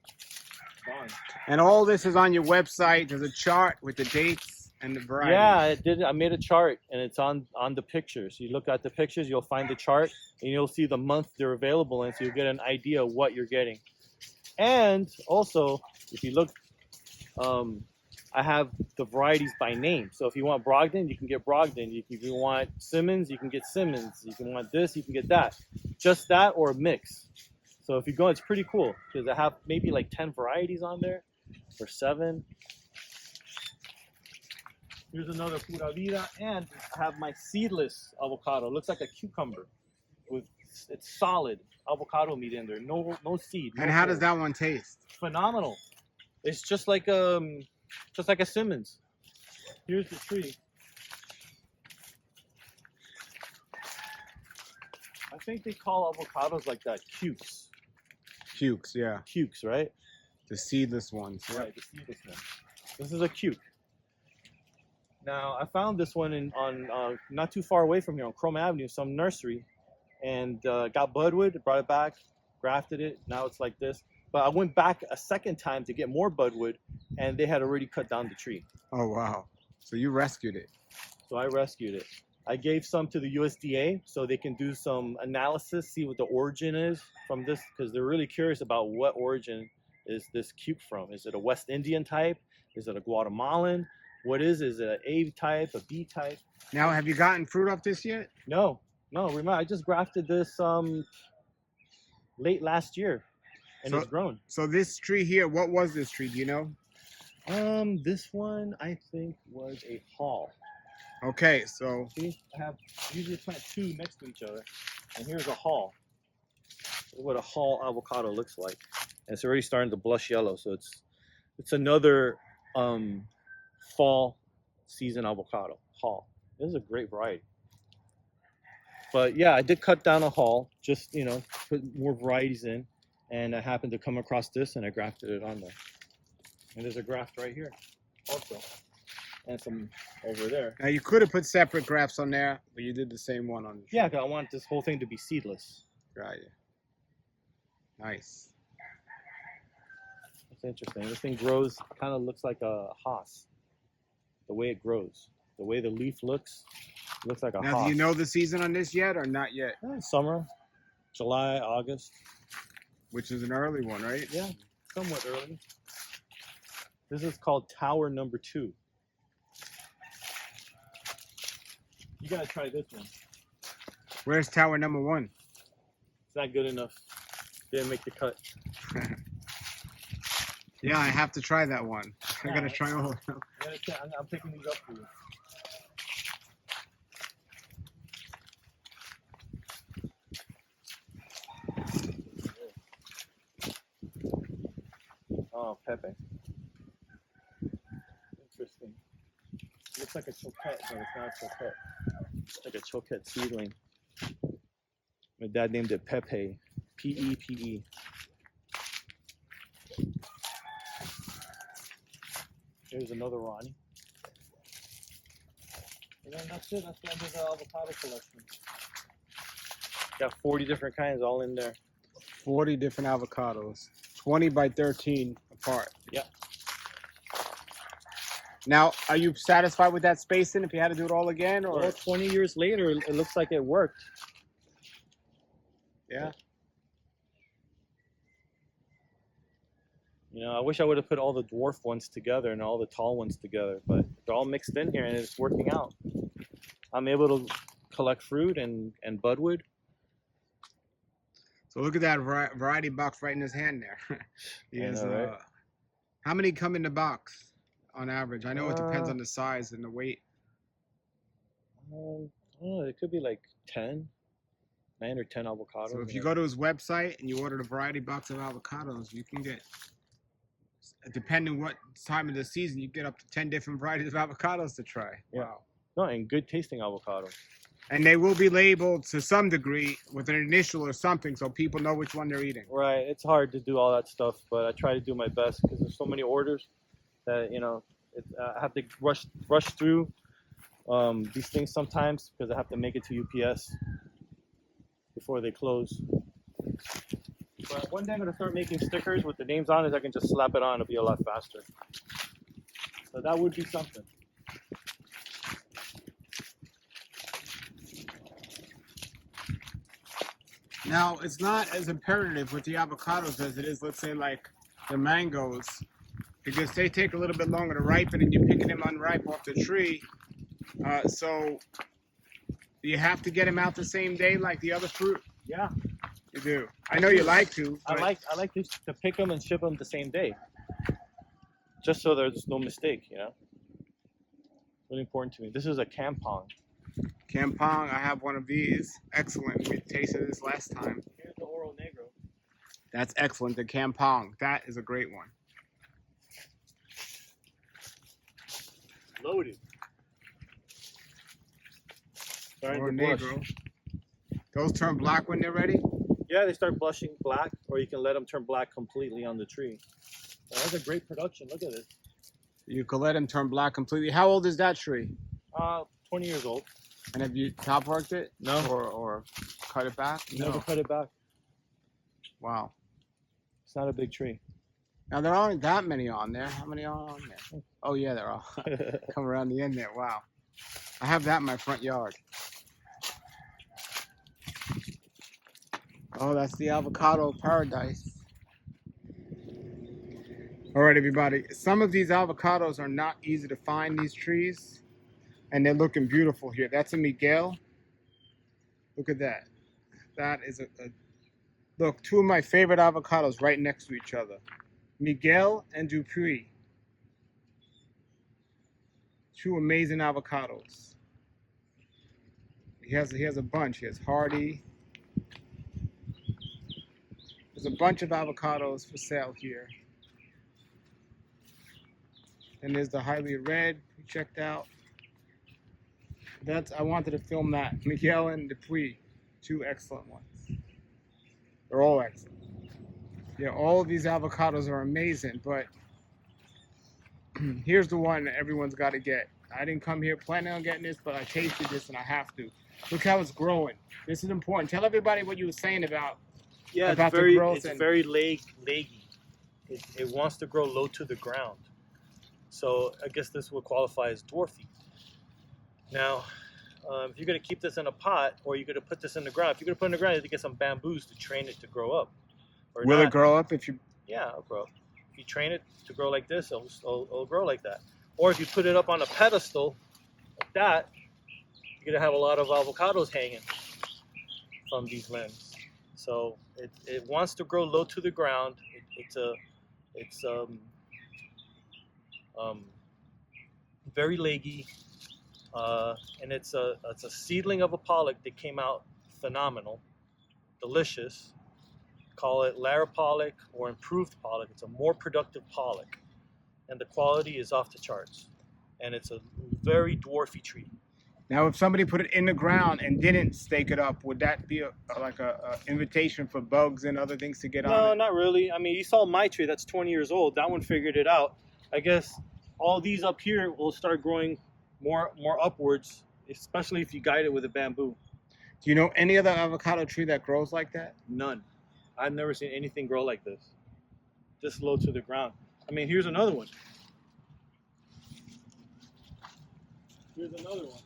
And all this is on your website. There's a chart with the dates and the varieties. Yeah, I made a chart, and it's on the pictures. You look at the pictures, you'll find the chart, and you'll see the month they're available in, so you'll get an idea of what you're getting. And also, if you look, I have the varieties by name. So if you want Brogdon, you can get Brogdon. If you want Simmons, you can get Simmons. You can want this, you can get that. Just that or a mix. So if you go, it's pretty cool because I have maybe like 10 varieties on there or 7. Here's another Pura Vida, and I have my seedless avocado. It looks like a cucumber it's solid avocado meat in there. No seed. And how does that one taste? Phenomenal. It's just like a Simmons. Here's the tree. I think they call avocados like that cukes. Cukes, yeah. Cukes, right? The seedless ones. Right, the seedless one. This is a cuke. Now I found this one not too far away from here on Chrome Avenue, some nursery, and got budwood, brought it back, grafted it. Now it's like this. But I went back a second time to get more budwood, and they had already cut down the tree. Oh, wow. So you rescued it. So I rescued it. I gave some to the USDA so they can do some analysis, see what the origin is from this, because they're really curious about what origin is this cuke from. Is it a West Indian type? Is it a Guatemalan? What is it? Is it an A type, a B type? Now, have you gotten fruit off this yet? No. Remember, I just grafted this late last year, and it's grown. So this tree here, what was this tree? Do you know? This one I think was a hall. Okay, so See, I have usually plant two next to each other, and here's a hall. This is what a hall avocado looks like, and it's already starting to blush yellow. So it's another fall season avocado hall. This is a great variety. But yeah, I did cut down a hall, just put more varieties in, and I happened to come across this, and I grafted it on there. And there's a graft right here, also. And some over there. Now you could have put separate grafts on there, but you did the same one on the tree. Yeah, because I want this whole thing to be seedless. Right. Nice. That's interesting. This thing grows, kind of looks like a hoss. The way it grows, the way the leaf looks like a hoss. Now, do you know the season on this yet or not yet? Summer, July, August. Which is an early one, right? Yeah, somewhat early. This is called Tower Number 2. You gotta try this one. Where's tower number 1? It's not good enough. Didn't make the cut. Yeah, I have to try that one. I gotta try all of them. I'm picking these up for you. Oh, Pepe. Interesting. Looks like a choquette, but it's not a choquette. It's like a choquette seedling. My dad named it Pepe. P-E-P-E. Here's another Ronnie. And then that's it. That's the end of the avocado collection. Got 40 different kinds all in there. 40 different avocados. 20 by 13 apart. Yeah. Now, are you satisfied with that spacing if you had to do it all again? Or Well, 20 years later, it looks like it worked. Yeah. I wish I would have put all the dwarf ones together and all the tall ones together, but they're all mixed in here and it's working out. I'm able to collect fruit and budwood. So look at that variety box right in his hand there. He has, right? How many come in the box on average? I know it depends on the size and the weight. I don't know, it could be like 9 or 10 avocados. So if you go to his website and you order the variety box of avocados, you can get, depending what time of the season, you get up to 10 different varieties of avocados to try. Yeah. Wow. No, and good tasting avocado. And they will be labeled to some degree with an initial or something so people know which one they're eating. Right. It's hard to do all that stuff, but I try to do my best because there's so many orders that, I have to rush through these things sometimes because I have to make it to UPS before they close. But one day I'm going to start making stickers with the names on it. I can just slap it on. It'll be a lot faster. So that would be something. Now, it's not as imperative with the avocados as it is, let's say, like the mangoes, because they take a little bit longer to ripen and you're picking them unripe off the tree. So you have to get them out the same day like the other fruit? Yeah. You do. I know you like to. I like to pick them and ship them the same day, just so there's no mistake. Really important to me. This is a campong. Campong, I have one of these. Excellent. We tasted this last time. Here's the Oro Negro. That's excellent. The campong. That is a great one. Loaded. Oro Negro. Those turn black when they're ready? Yeah, they start blushing black, or you can let them turn black completely on the tree. That's a great production. Look at this. You could let them turn black completely. How old is that tree? 20 years old. And have you top worked it? No. Or cut it back? Never cut it back. Wow. It's not a big tree. Now there aren't that many on there. How many are on there? Oh yeah, they're all come around the end there. Wow. I have that in my front yard. Oh, that's the avocado paradise. All right, everybody. Some of these avocados are not easy to find, these trees, and they're looking beautiful here. That's a Miguel. Look at that. That is a look, two of my favorite avocados right next to each other. Miguel and Dupuy. Two amazing avocados. He has a bunch. He has Hardy. There's a bunch of avocados for sale here. And there's the highly red we checked out. I wanted to film that. Miguel and Dupuy, two excellent ones. They're all excellent. Yeah, all of these avocados are amazing, but here's the one that everyone's got to get. I didn't come here planning on getting this, but I tasted this and I have to. Look how it's growing. This is important. Tell everybody what you were saying about It's the growth. It's very leggy. It wants to grow low to the ground. So I guess this would qualify as dwarfy. Now, if you're going to keep this in a pot, or you're going to put this in the ground, if you're going to put it in the ground, you have to get some bamboos to train it to grow up. Will it grow up if you... Yeah, it'll grow. If you train it to grow like this, it'll grow like that. Or if you put it up on a pedestal like that, you're going to have a lot of avocados hanging from these limbs. So it wants to grow low to the ground. It's very leggy, and it's a seedling of a pollock that came out phenomenal, delicious. Call it Lara pollock or improved pollock. It's a more productive pollock, and the quality is off the charts. And it's a very dwarfy tree. Now, if somebody put it in the ground and didn't stake it up, would that be like a invitation for bugs and other things to get on it? No, not really. I mean, you saw my tree. That's 20 years old. That one figured it out. I guess all these up here will start growing more upwards, especially if you guide it with a bamboo. Do you know any other avocado tree that grows like that? None. I've never seen anything grow like this low to the ground. I mean, here's another one. Here's another one.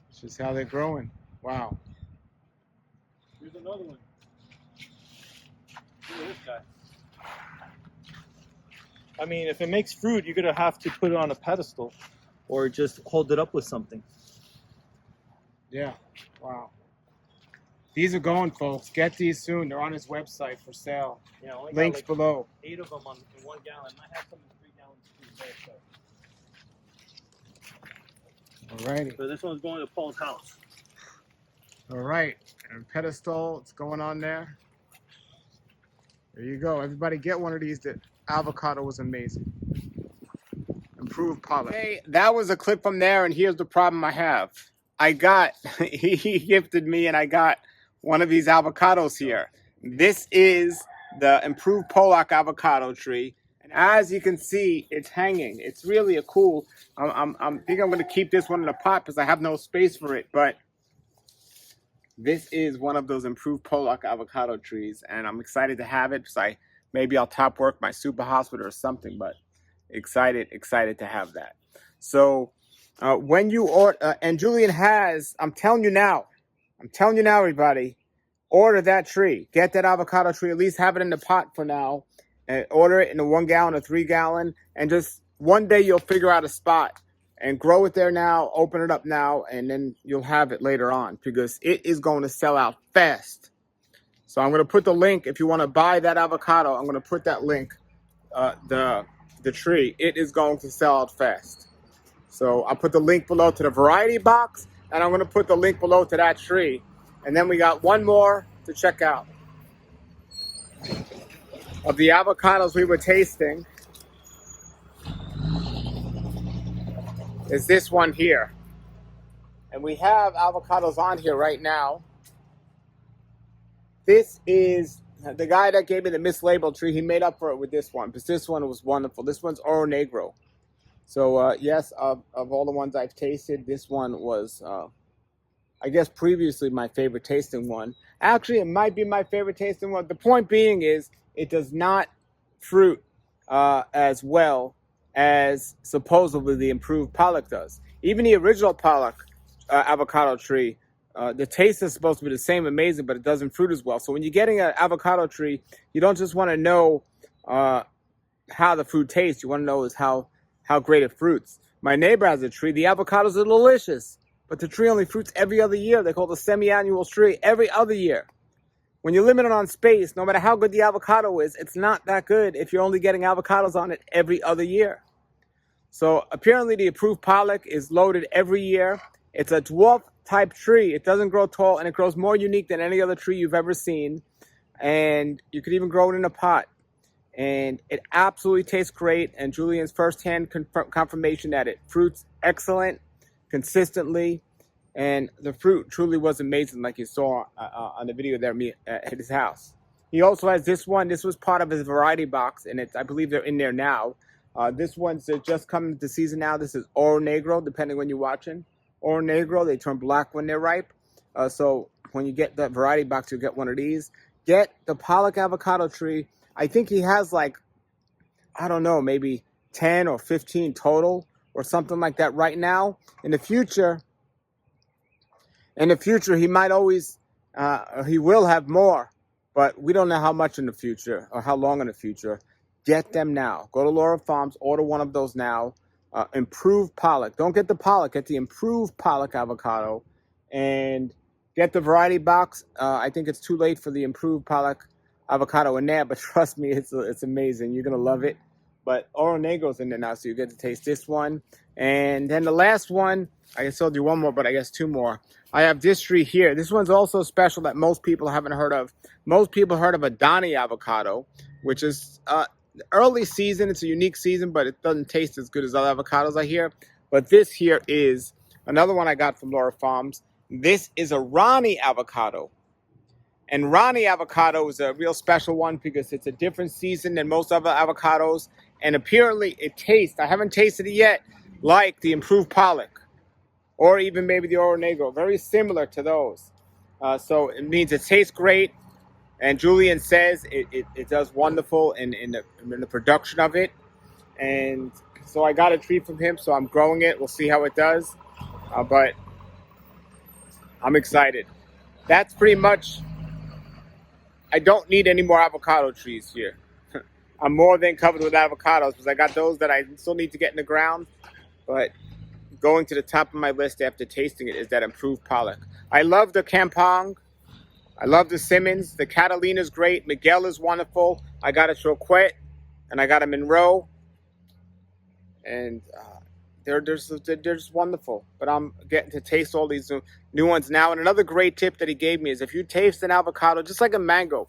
It's just how they're growing. Wow. Here's another one. Look at this guy. I mean, if it makes fruit, you're going to have to put it on a pedestal or just hold it up with something. Yeah. Wow. These are going, folks. Get these soon. They're on his website for sale. Yeah, only links got like below. 8 of them in 1 gallon. I have some in 3 gallons too. Alrighty. So this one's going to Paul's house. All right. And pedestal, it's going on there. There you go. Everybody get one of these. The avocado was amazing. Improved Pollock. Okay, that was a clip from there, and here's the problem I have. He gifted me, and I got one of these avocados here. This is the Improved Pollock Avocado tree. And as you can see, it's hanging. It's really a cool, I think I'm going to keep this one in a pot because I have no space for it. But this is one of those Improved Pollock Avocado trees, and I'm excited to have it because maybe I'll top work my super house with it or something, but excited to have that. So when you order, and Julian has, I'm telling you now, everybody, order that tree. Get that avocado tree, at least have it in the pot for now, and order it in a 1 gallon or 3 gallon, and just one day you'll figure out a spot and grow it there now, open it up now, and then you'll have it later on because it is going to sell out fast. So I'm going to put the link, if you want to buy that avocado, I'm going to put that link, the tree. It is going to sell out fast. So I'll put the link below to the variety box, and I'm going to put the link below to that tree. And then we got one more to check out. Of the avocados we were tasting is this one here. And we have avocados on here right now. This is the guy that gave me the mislabeled tree, he made up for it with this one, because this one was wonderful. This one's Oro Negro. So yes, of all the ones I've tasted, this one was, I guess, previously my favorite tasting one. Actually, it might be my favorite tasting one. The point being is, it does not fruit as well as supposedly the improved Pollock does. Even the original Pollock avocado tree, the taste is supposed to be the same, amazing, but it doesn't fruit as well. So when you're getting an avocado tree, you don't just want to know how the fruit tastes. You want to know is how great it fruits. My neighbor has a tree. The avocados are delicious, but the tree only fruits every other year. They call it a semi-annual tree, every other year. When you're limited on space, no matter how good the avocado is, it's not that good if you're only getting avocados on it every other year. So apparently the improved Pollock is loaded every year. It's a dwarf type tree. It doesn't grow tall, and it grows more unique than any other tree you've ever seen. And you could even grow it in a pot. And it absolutely tastes great. And Julian's firsthand confirmation that it fruits excellent, consistently. And the fruit truly was amazing, like you saw on the video there at his house. He also has this one. This was part of his variety box, and I believe they're in there now. This one's just coming to season now. This is Oro Negro, depending when you're watching. Oro Negro, they turn black when they're ripe. So when you get that variety box, you'll get one of these. Get the Pollock avocado tree. I think he has like, I don't know, maybe 10 or 15 total or something like that right now. In the future, he might always, he will have more, but we don't know how much in the future or how long in the future. Get them now. Go to Lara Farms, order one of those now. Improved Pollock. Don't get the Pollock, get the Improved Pollock Avocado, and get the variety box. I think it's too late for the Improved Pollock Avocado in there, but trust me, it's amazing. You're gonna love it. But Oro Negro's in there now, so you get to taste this one. And then the last one, I guess I'll do one more, but I guess two more. I have this tree here. This one's also special that most people haven't heard of. Most people heard of Adani Avocado, which is early season. It's a unique season, but it doesn't taste as good as other avocados I hear. But this here is another one I got from Lara Farms. This is a Rani Avocado. And Rani Avocado is a real special one because it's a different season than most other avocados. And apparently it tastes, I haven't tasted it yet, like the Improved Pollock. Or even maybe the Oro Negro. Very similar to those. So it means it tastes great. And Julian says it does wonderful in the production of it. And so I got a tree from him, so I'm growing it. We'll see how it does. But I'm excited. That's pretty much... I don't need any more avocado trees here. I'm more than covered with avocados because I got those that I still need to get in the ground. But going to the top of my list after tasting it is that Improved Pollock. I love the Campong. I love the Simmons. The Catalina is great. Miguel is wonderful. I got a Choquette and I got a Monroe. And they're just wonderful. But I'm getting to taste all these new ones now. And another great tip that he gave me is if you taste an avocado, just like a mango.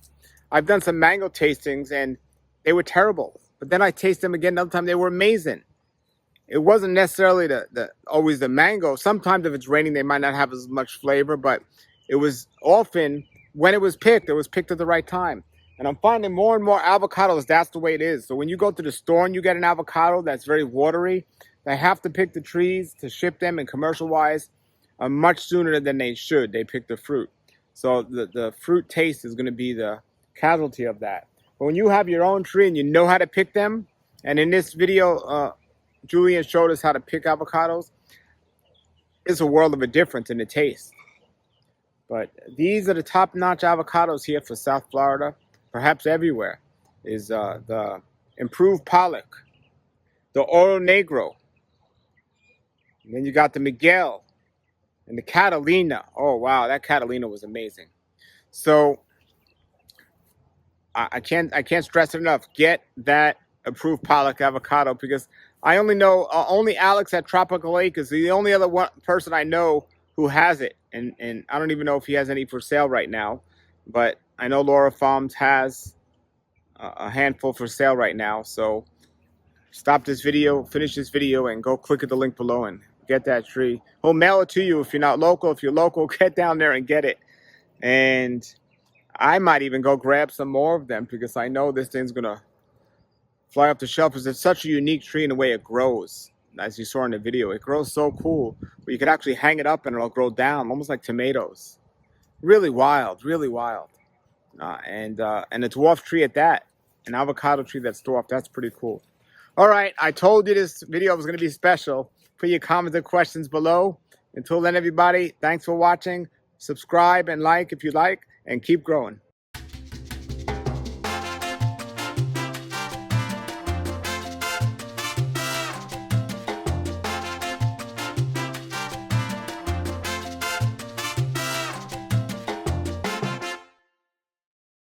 I've done some mango tastings and they were terrible. But then I taste them again another time. They were amazing. It wasn't necessarily always the mango. Sometimes if it's raining, they might not have as much flavor. But it was often when it was picked at the right time. And I'm finding more and more avocados, that's the way it is. So when you go to the store and you get an avocado that's very watery, they have to pick the trees to ship them, and commercial-wise, much sooner than they should. They pick the fruit. So the fruit taste is going to be the casualty of that. But when you have your own tree and you know how to pick them, and in this video, Julian showed us how to pick avocados, it's a world of a difference in the taste. But these are the top-notch avocados here for South Florida, perhaps everywhere, is the Improved Pollock, the Oro Negro, and then you got the Miguel and the Catalina. Oh, wow, that Catalina was amazing. So I can't stress it enough. Get that Improved Pollock Avocado because I only know, only Alex at Tropical Lake is the only other person I know who has it. And I don't even know if he has any for sale right now. But I know Lara Farms has a handful for sale right now. So stop this video, finish this video, and go click at the link below and get that tree. He'll mail it to you if you're not local. If you're local, get down there and get it. And I might even go grab some more of them because I know this thing's gonna fly up the shelf because it's such a unique tree in the way it grows. As you saw in the video, it grows so cool. But you could actually hang it up and it'll grow down, almost like tomatoes. Really wild, really wild. And a dwarf tree at that. An avocado tree that's dwarfed. That's pretty cool. All right, I told you this video was going to be special. Put your comments and questions below. Until then, everybody, thanks for watching. Subscribe and like if you like, and keep growing.